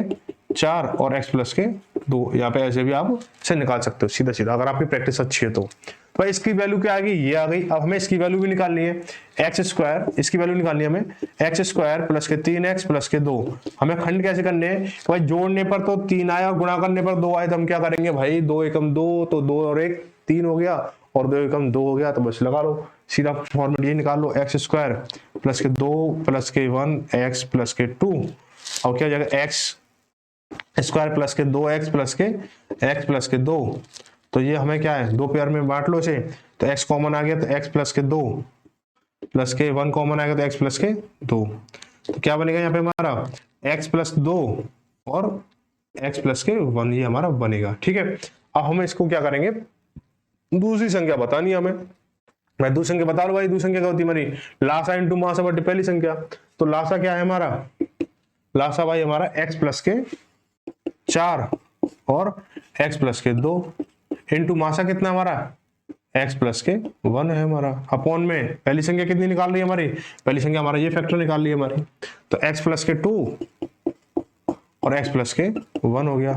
4 और x + के 2, यहाँ पे ऐसे भी आप इसे निकाल सकते हो सीधा सीधा, अगर आपकी प्रैक्टिस अच्छी है तो भाई इसकी वैल्यू क्या आ गई, ये आ गई। अब हमें इसकी वैल्यू भी निकालनी है, x², इसकी वैल्यू निकालनी है हमें, x² + के 3x + के 2। हमें खंड कैसे करने हैं भाई, जोड़ने पर तो 3 आया और गुणा करने पर 2 आए, तो हम क्या करेंगे भाई, 2 एकम 2, तो 2 और 1 3 हो गया और 2 एकम 2 हो गया, तो बस लगा लो सीधा फॉर्मेट ये निकाल लो, x² + के 2 + के 1 x + के 2 और क्या हो जाएगा x² + के 2x + के 2। तो ये हमें क्या है, दो पेयर में बांट लो इसे, तो x कॉमन आ गया तो x + के 2 + के 1 कॉमन आएगा तो x + के 2। तो क्या बनेगा यहाँ पे हमारा x + 2 और x + के 1, ये हमारा बनेगा। ठीक है, अब हम इसको क्या करेंगे, दूसरी संख्या बतानी है हमें। मैं दूसरी संख्या बता लो भाई, दूसरी संख्या क्या होती है हमारी, लासा इंटू मासा बटे पहली संख्या। तो लासा क्या है हमारा, लासा भाई हमारा x + के 4 और x + के 2 इंटू मासा कितना हमारा x + के 1 है हमारा, अपॉन में पहली संख्या कितनी निकाल रही है हमारी, पहली संख्या हमारा ये फैक्टर निकाल रही है हमारी, तो x + के 2 और x + के 1 हो गया।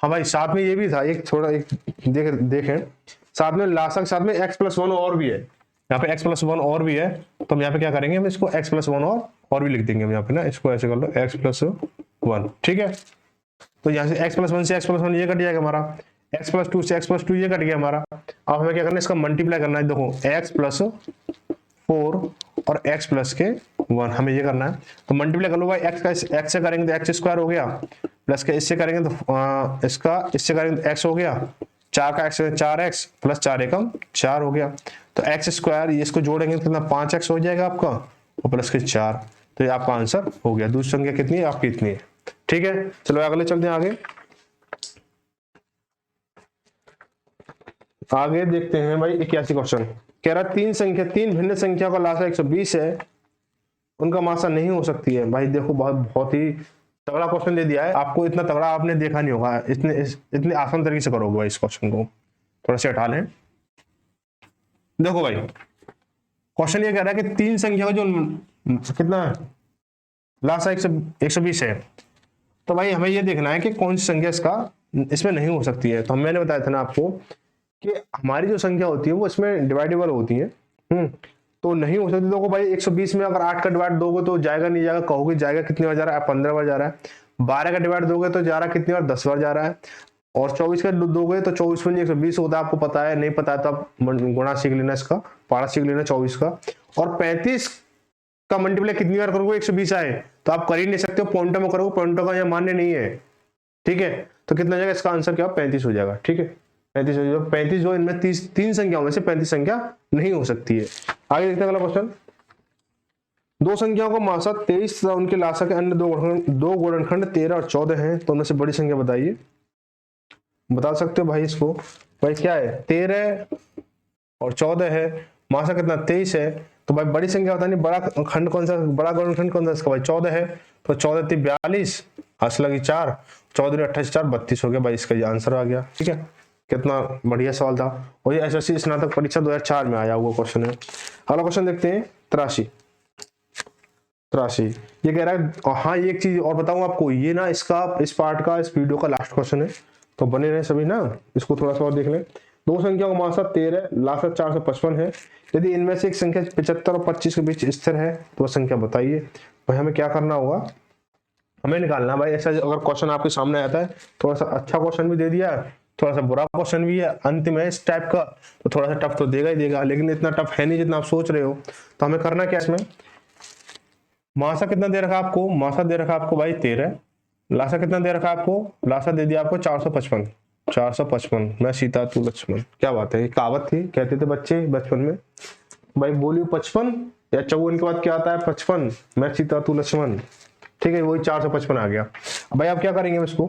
हाँ भाई साथ में ये भी था एक थोड़ा, एक देखें साथ में लासा के साथ में x + 1 और भी है, यहाँ पे x + 1 और भी है, तो हम यहाँ पे क्या करेंगे, हम इसको x + 1 और भी लिख देंगे हम यहाँ पे ना, इसको ऐसे कर लो x + 1। ठीक है, तो यहाँ से x + 1 से x + 1 ये कट जाएगा हमारा, x + 2 से x + 2 ये कट गया हमारा। अब हमें क्या करना है, इसका मल्टीप्लाई करना है, देखो x + 4 और x + के 1 हमें ये करना है। तो मल्टीप्लाई कर लो भाई, x से करेंगे तो x² हो गया, प्लस के इससे करेंगे तो इससे करेंगे तो x हो गया, 4 का x 4x + 4 एकम 4 हो गया। तो x², ये इसको जोड़ेंगे कितना 5x हो जाएगा आपका और प्लस के 4, तो ये आपका आंसर हो गया। दूसरी संख्या कितनी है आपकी, इतनी है। ठीक है, चलो अगले चलते हैं आगे देखते हैं भाई 81 क्वेश्चन कह रहा है तीन भिन्न संख्या का लासा 120 है, उनका मासा नहीं हो सकती है। भाई देखो बहुत ही तगड़ा क्वेश्चन दे दिया है आपको, इतना तगड़ा आपने देखा नहीं होगा, इतने आसान तरीके से करोगे भाई इस क्वेश्चन को, थोड़ा सा हटा लें। देखो भाई क्वेश्चन ये कह रहा है कि तीन संख्या का जो कितना है लासा 120 है, तो भाई हमें ये देखना है कि कौन सी संख्या इसमें नहीं हो सकती है। तो मैंने बताया था ना आपको कि हमारी जो संख्या होती है वो इसमें डिवाइडेबल होती है, तो नहीं हो सकती। देखो भाई 120 में अगर 8 का डिवाइड दोगे तो जाएगा नहीं जाएगा, कहोगे जाएगा कितनी बार जा रहा है, 15 बार जा रहा है। 12 का डिवाइड दोगे तो जा रहा है कितनी बार, 10 बार जा रहा है। और 24 का दोगे तो 24 में 120 होता है, आपको पता है, नहीं पता है तो आप गुणा सीख लेना, इसका पारा सीख लेना 24 का। और 35 का मल्टीप्लाई कितनी बार करोगे 120 आए, तो आप कर ही नहीं सकते हो, पॉइंटों में करोगे, पॉइंटों का यहाँ मान्य नहीं है। ठीक है, तो कितना जाएगा इसका आंसर क्या 35 हो जाएगा। ठीक है, 35 जो इनमें 3 संख्याओं में से 35 संख्या नहीं हो सकती है। आगे देखते हैं अगला क्वेश्चन। दो संख्याओं का मासा 23 तथा उनके लासा के अन्य दो गुणनखंड 13 और 14 हैं, तो उनमें से बड़ी संख्या बताइए। बता सकते हो भाई इसको, भाई क्या है 13 और 14 है, मासा कितना 23 है, तो भाई बड़ी संख्या बतानी, बड़ा खंड कौन सा, बड़ा गुणनखंड कौन सा इसका, भाई 14 है, तो 14 3 42, हंस लगी 4, 14 28 4 32 हो गया भाई, इसका ये आंसर आ गया। ठीक है, कितना बढ़िया सवाल था, और ये एसएससी स्नातक परीक्षा 2004 में आया हुआ क्वेश्चन है। अगला क्वेश्चन देखते हैं 83। ये कह रहा है, हाँ ये एक चीज और बताऊं आपको, ये ना इसका इस पार्ट का इस वीडियो का लास्ट क्वेश्चन है, तो बने रहे सभी ना, इसको थोड़ा सा और देख लें। दो संख्याओं का मासा 13 लासा 455 है, यदि इनमें से एक संख्या 75 और 25 के बीच स्थिर है तो वह संख्या बताइए। भाई हमें क्या करना होगा, हमें निकालना भाई, ऐसा अगर क्वेश्चन आपके सामने आता है, थोड़ा सा अच्छा क्वेश्चन भी दे दिया है, थोड़ा सा बुरा क्वेश्चन भी है, अंतिम है इस टाइप का, तो थोड़ा सा टफ तो देगा ही देगा, लेकिन इतना टफ है नहीं जितना आप सोच रहे हो। तो हमें करना क्या इसमें, मासा कितना दे रखा आपको, मासा दे रखा आपको भाई 13, लासा कितना दे रखा आपको, लासा दे दिया आपको 455, 455, मैं सीता तू लक्ष्मण, क्या बात है, ये कहावत थी, कहते थे बच्चे बचपन में, भाई बोलियो 55 या 54 के बाद क्या आता है 55, मैं सीता तू लक्ष्मण। ठीक है, वही 455 आ गया। अब भाई आप क्या करेंगे इसको,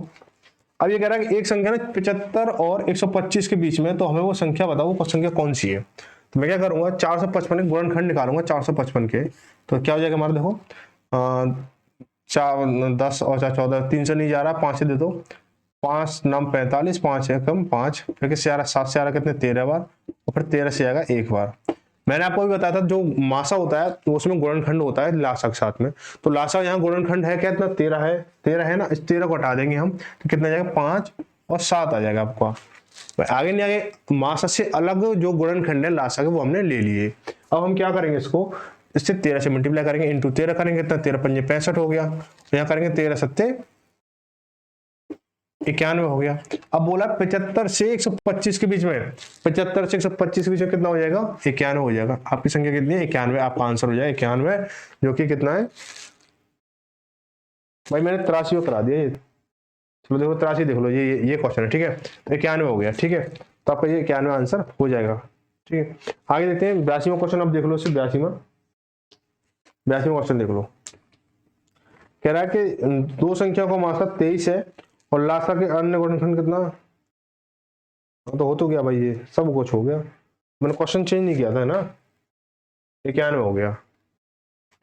अब ये कह रहा है कि एक संख्या ना 75 और 125 के बीच में, तो हमें वो संख्या बताओ, वो संख्या कौन सी है। तो मैं क्या करूंगा, 455 के गुणनखंड निकालूंगा 455 के, तो क्या हो जाएगा हमारा, देखो 10 और 14, 3 से नहीं जा रहा, 5 से दे दो, 5 9 45, 5 है कम 5, फिर किससे आ रहा, 7 से आ रहा कितने 13 बार, और फिर 13 से आएगा एक बार। मैंने आपको भी बताया था जो मासा होता है तो उसमें गुणनखंड होता है लासा के साथ में, तो लासा यहाँ गुणनखंड है क्या, इतना 13 है, 13 है ना, इस 13 को हटा देंगे हम, तो कितना जाएगा 5 और 7 आ जाएगा आपका। आगे नहीं आगे, मासा से अलग जो गुणनखंड है लासा के वो हमने ले लिए। अब हम क्या करेंगे इसको, इससे 13 से मल्टीप्लाई करेंगे, इंटू 13 करेंगे, इतना 13 पंजे 65 हो गया, यहाँ करेंगे 13 सत्ते 91 हो गया। अब बोला 75 से 125 के बीच में, 75 से 125 के बीच में कितना हो जाएगा, 91 हो जाएगा। आपकी संख्या कितनी है 91, आपका आंसर हो जाएगा 91, जो कि कितना है भाई, मैंने 83 करा दिया ये, चलो देखो 83 देख लो, ये क्वेश्चन है। ठीक है, तो 91 हो गया। ठीक है, तो आपका ये 91 आंसर हो जाएगा। ठीक है, आगे देखते हैं 82वां क्वेश्चन, अब देख लो सिर्फ 82वां क्वेश्चन देख लो। कह रहा है कि दो संख्याओं का मासा 23 है और लासा के अन्य गुणनखंड कितना, तो हो तो गया भाई, ये सब कुछ हो गया, मैंने क्वेश्चन चेंज नहीं किया था ना, 91 हो गया।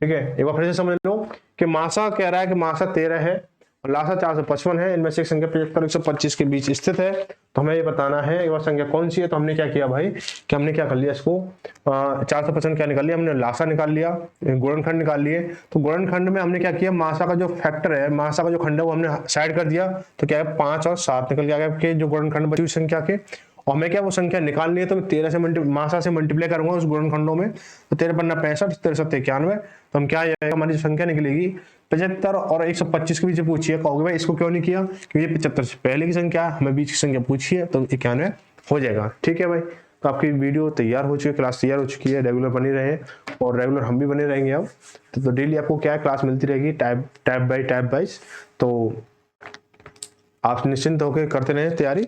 ठीक है, एक बार फिर से समझ लो कि मासा कह रहा है कि मासा 13 है और लासा 455 है, इनमें से एक संख्या 75 125 के बीच स्थित है, तो हमें ये बताना है एक बार संख्या कौन सी है। तो हमने क्या किया भाई, कि हमने क्या कर लिया इसको, 455 क्या निकाल लिया हमने, लासा निकाल लिया, गुणनखंड निकाल लिए। तो गुणनखंड में हमने क्या किया, मासा का जो फैक्टर है, मासा का जो खंड है वो हमने साइड कर दिया, तो क्या है 5 और 7 निकल गया आपके जो गुणनखंड बची हुई संख्या के। और हमें क्या वो संख्या निकालनी है, तो मैं 13 से मासा से मल्टीप्लाई करूंगा उस गुणनखंडों में, तो 13 पन्ना 65, 13 सत्ते 91, तो हम क्या आएगा, हमारी जो संख्या निकलेगी 75 और 125 के बीच पूछिए, कहोगे भाई इसको क्यों नहीं किया, क्योंकि 75 से पहले की संख्या, हमें बीच की संख्या पूछी है, तो 91 हो जाएगा। ठीक है भाई, तो आपकी वीडियो तैयार हो चुकी है, क्लास तैयार हो चुकी है, रेगुलर बने रहे और रेगुलर हम भी बने रहेंगे अब, तो डेली आपको क्या क्लास मिलती रहेगी टाइप बाई टाइप वाइज, तो आप निश्चिंत होकर करते रहे तैयारी।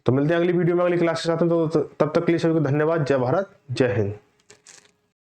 तो मिलते हैं अगली वीडियो में अगली क्लास के साथ में, तो तब तक के लिए सभी को धन्यवाद। जय भारत, जय हिंद।